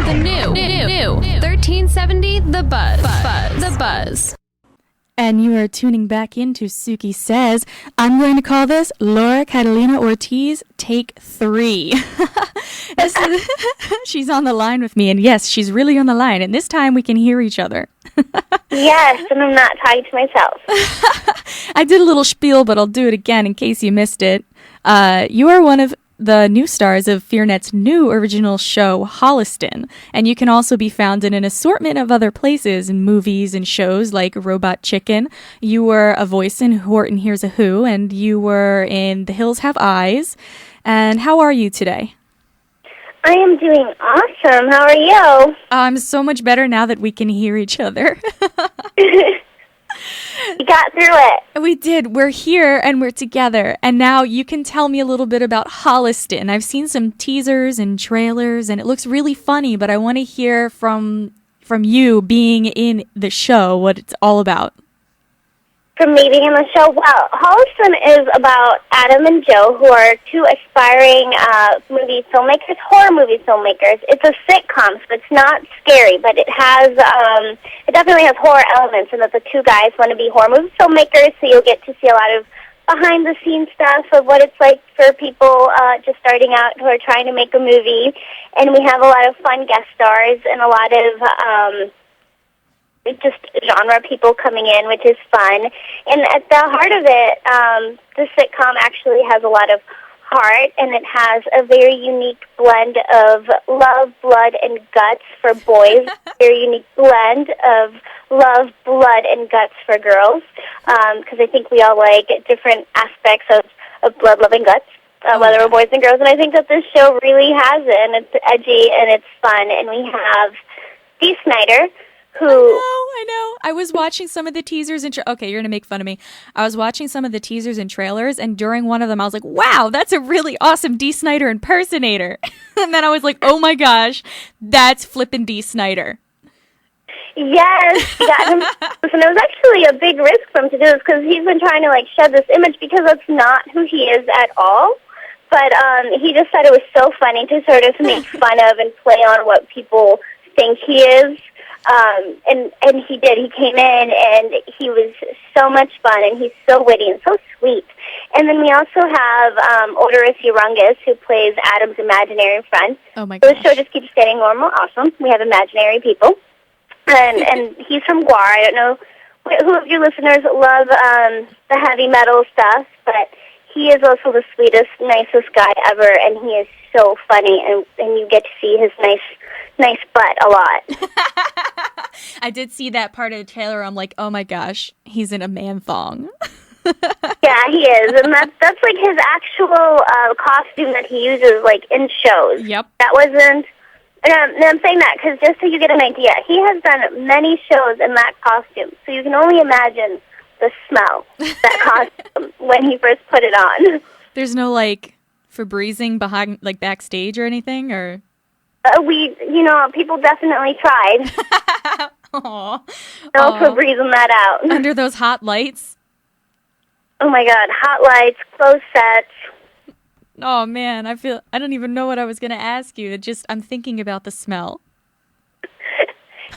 The new 1370 The Buzz. The Buzz. And you are tuning back into Suki Says. I'm going to call this Laura Catalina Ortiz Take 3. She's on the line with me, and yes, she's really on the line, and this time we can hear each other. Yes, and I'm not talking to myself. I did a little spiel, but I'll do it again in case you missed it. You are one of the new stars of FearNet's new original show, Holliston, and you can also be found in an assortment of other places in movies and shows like Robot Chicken. You were a voice in Horton Hears a Who, and you were in The Hills Have Eyes. And how are you today? I am doing awesome. How are you? I'm so much better now that we can hear each other. We got through it. We did. We're here and we're together. And now you can tell me a little bit about Holliston. I've seen some teasers and trailers and it looks really funny, but I want to hear from you being in the show what it's all about. From me being in the show, well, Holliston is about Adam and Joe, who are two aspiring horror movie filmmakers. It's a sitcom, so it's not scary, but it definitely has horror elements, and that the two guys want to be horror movie filmmakers, so you'll get to see a lot of behind-the-scenes stuff of what it's like for people just starting out who are trying to make a movie. And we have a lot of fun guest stars and a lot of just genre people coming in, which is fun. And at the heart of it, the sitcom actually has a lot of heart, and it has a very unique blend of love, blood, and guts for boys, very unique blend of love, blood, and guts for girls, because I think we all like different aspects of blood, love, and guts, whether we're boys and girls, and I think that this show really has it, and it's edgy, and it's fun, and we have Dee Snider, who... I know. I was watching some of the teasers and... okay, you're going to make fun of me. I was watching some of the teasers and trailers, and during one of them, I was like, wow, that's a really awesome Dee Snider impersonator. And then I was like, oh my gosh, that's flippin' Dee Snider. Yes, he got him. And it was actually a big risk for him to do this, because he's been trying to, shed this image, because that's not who he is at all. But he just said it was so funny to sort of make fun of and play on what people think he is. And he did. He came in, and he was so much fun, and he's so witty and so sweet. And then we also have Odorous Urungus, who plays Adam's imaginary friend. Oh, my gosh. So the show just keeps getting more and more awesome. We have imaginary people. And he's from Guar. I don't know who of your listeners love the heavy metal stuff, but he is also the sweetest, nicest guy ever, and he is so funny, and you get to see his nice butt a lot. I did see that part of the trailer. I'm like, oh my gosh, he's in a man thong. Yeah, he is, and that's like his actual costume that he uses in shows. Yep. That wasn't. And I'm saying that because just so you get an idea, he has done many shows in that costume, so you can only imagine the smell that costume when he first put it on. There's no Febrezing behind backstage or anything, or. People definitely tried. Aww. No Febrezing that out. Under those hot lights? Oh my god, hot lights, clothes sets. Oh man, I don't even know what I was going to ask you. I'm thinking about the smell.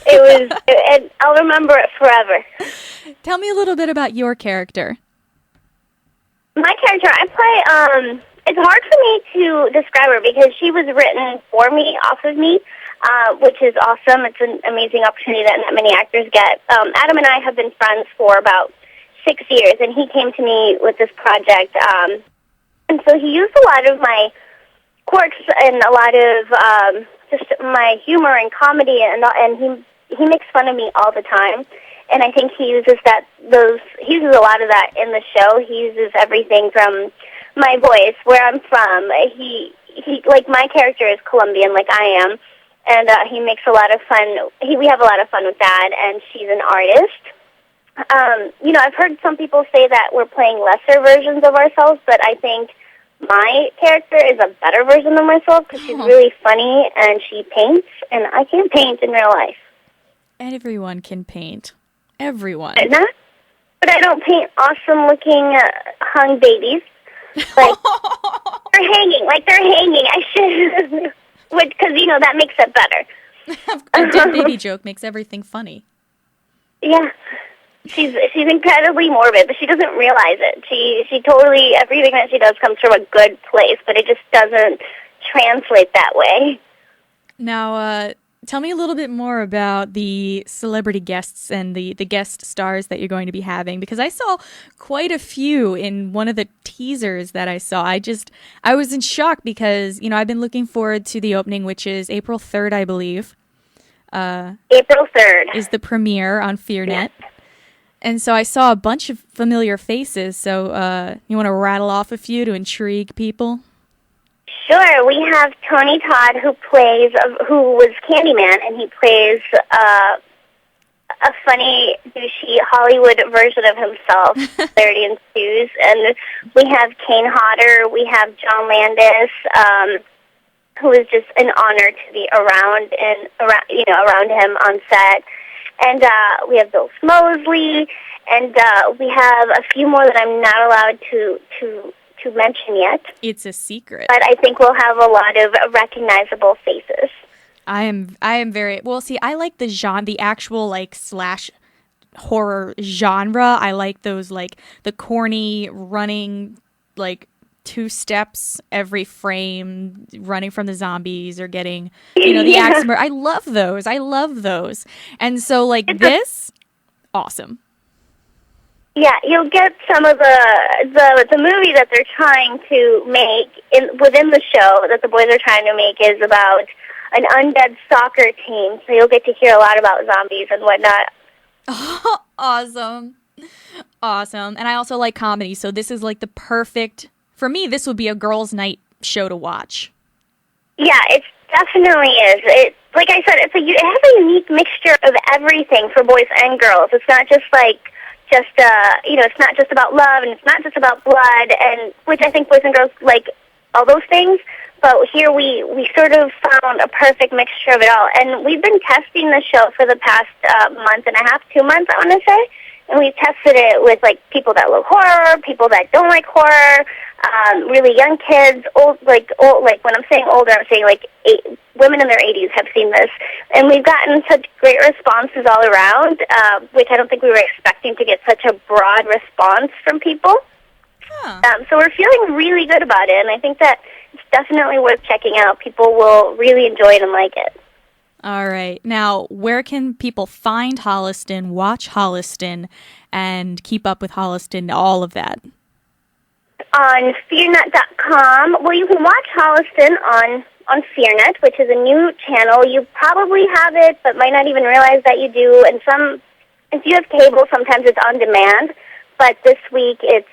I'll remember it forever. Tell me a little bit about your character. My character, I play, it's hard for me to describe her because she was written for me, off of me, which is awesome. It's an amazing opportunity that not many actors get. Adam and I have been friends for about 6 years, and he came to me with this project, and so he used a lot of my quirks and a lot of just my humor and comedy, and he makes fun of me all the time. And I think he uses a lot of that in the show. He uses everything from my voice, where I'm from. He my character is Colombian, like I am, and he makes a lot of fun. We have a lot of fun with that, and she's an artist. I've heard some people say that we're playing lesser versions of ourselves, but I think my character is a better version of myself because she's really funny and she paints, and I can't paint in real life. Everyone can paint. Everyone. But I don't paint awesome-looking hung babies. They're hanging. I should. Because, that makes it better. A dead baby joke makes everything funny. Yeah. She's incredibly morbid, but she doesn't realize it. She totally, everything that she does comes from a good place, but it just doesn't translate that way. Now, tell me a little bit more about the celebrity guests and the guest stars that you're going to be having, because I saw quite a few in one of the teasers that I saw. I was in shock because, I've been looking forward to the opening, which is April 3rd, I believe. April 3rd. Is the premiere on FearNet. Yes. And so I saw a bunch of familiar faces, so you want to rattle off a few to intrigue people? Sure. We have Tony Todd, who was Candyman, and he plays a funny, douchey Hollywood version of himself, Clarity Ensues. And we have Kane Hodder, we have John Landis, who is just an honor to be around him on set. And we have Bill Mosley, and we have a few more that I'm not allowed to mention yet. It's a secret. But I think we'll have a lot of recognizable faces. I am very well. See, I like the actual slash horror genre. I like those the corny running 2 steps every frame, running from the zombies or getting the axe murder. I love those. And so this, awesome. Yeah, you'll get some of the movie that they're trying to make within the show that the boys are trying to make is about an undead soccer team. So you'll get to hear a lot about zombies and whatnot. Oh, awesome. And I also like comedy, so this is the perfect, for me, this would be a girls' night show to watch. Yeah, it definitely is. It, like I said, it has a unique mixture of everything for boys and girls. It's not just it's not just about love, and it's not just about blood, and which I think boys and girls like all those things. But here we sort of found a perfect mixture of it all. And we've been testing the show for the past month and a half, 2 months, I want to say. And we've tested it with people that love horror, people that don't like horror, really young kids, old. When I'm saying older, I'm saying women in their 80s have seen this, and we've gotten such great responses all around, which I don't think we were expecting to get such a broad response from people. Huh. So we're feeling really good about it, and I think that it's definitely worth checking out. People will really enjoy it and like it. All right. Now, where can people find Holliston, watch Holliston, and keep up with Holliston, all of that? On FearNet.com. Well, you can watch Holliston on FearNet, which is a new channel. You probably have it, but might not even realize that you do. And if you have cable, sometimes it's on demand. But this week is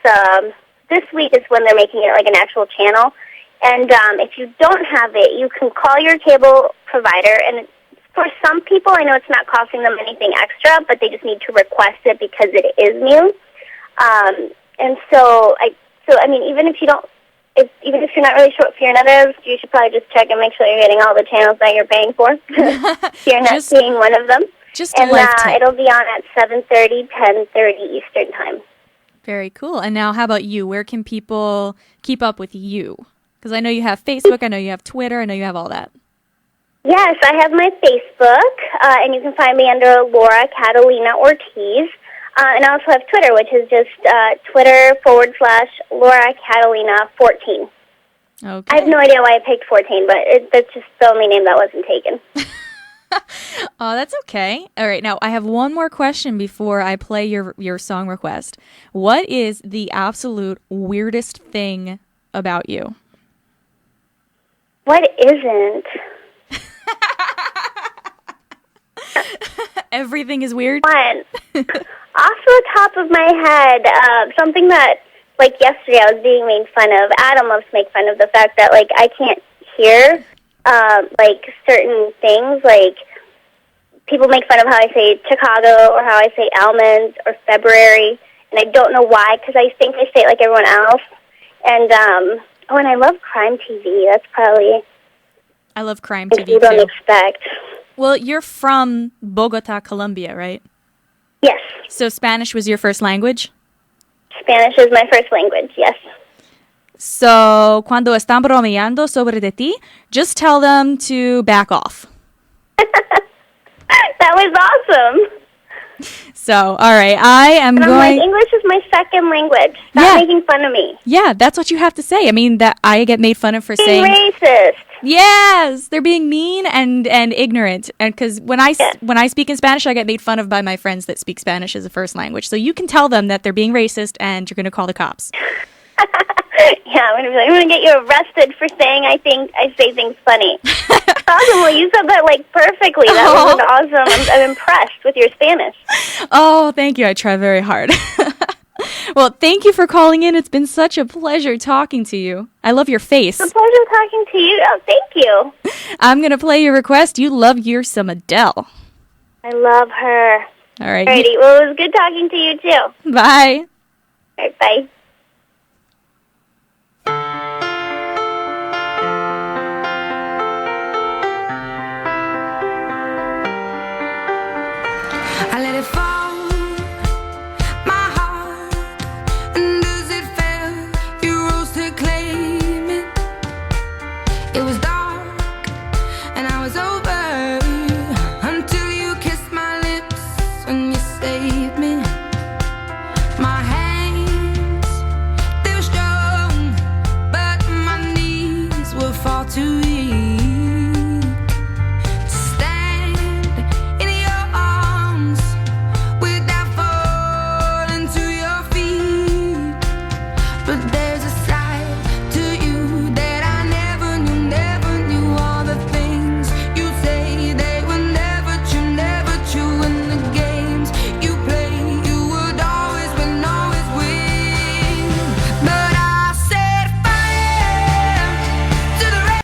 when they're making it an actual channel. And if you don't have it, you can call your cable provider. And for some people, I know it's not costing them anything extra, but they just need to request it because it is new. Even if you're not really sure what FearNet is, you should probably just check and make sure you're getting all the channels that you're paying for. FearNet being one of them. It'll be on at 7:30, 10:30 Eastern Time. Very cool. And now, how about you? Where can people keep up with you? Because I know you have Facebook, I know you have Twitter, I know you have all that. Yes, I have my Facebook, and you can find me under Laura Catalina Ortiz. And I also have Twitter, which is just Twitter/Laura Catalina 14. Okay. I have no idea why I picked 14, but that's just the only name that wasn't taken. Oh, that's okay. All right, now I have one more question before I play your song request. What is the absolute weirdest thing about you? What isn't? Everything is weird? One. Off the top of my head, something that, yesterday I was being made fun of. Adam loves to make fun of the fact that, I can't hear, certain things. People make fun of how I say Chicago or how I say almonds or February, and I don't know why, because I think I say it like everyone else. And, and I love crime TV. That's probably... I love crime TV, you don't expect. Well, you're from Bogota, Colombia, right? Yes. So Spanish was your first language? Spanish is my first language, yes. So, cuando están bromeando sobre de ti, just tell them to back off. That was awesome. So, all right, I am And I'm going... like, English is my second language. Stop making fun of me. Yeah, that's what you have to say. I mean, that I get made fun of for Being saying... racist. Yes, they're being mean and ignorant. And because when I speak in Spanish, I get made fun of by my friends that speak Spanish as a first language. So you can tell them that they're being racist and you're going to call the cops. Yeah, I'm gonna get you arrested for saying I say things funny. Awesome. Well, you said that like perfectly. That was awesome. I'm impressed with your Spanish. Oh, thank you. I try very hard. Well, thank you for calling in. It's been such a pleasure talking to you. I love your face. It's a pleasure talking to you. Oh, thank you. I'm going to play your request. You love some Adele. I love her. All right. Alrighty. Well, it was good talking to you, too. Bye. All right, bye.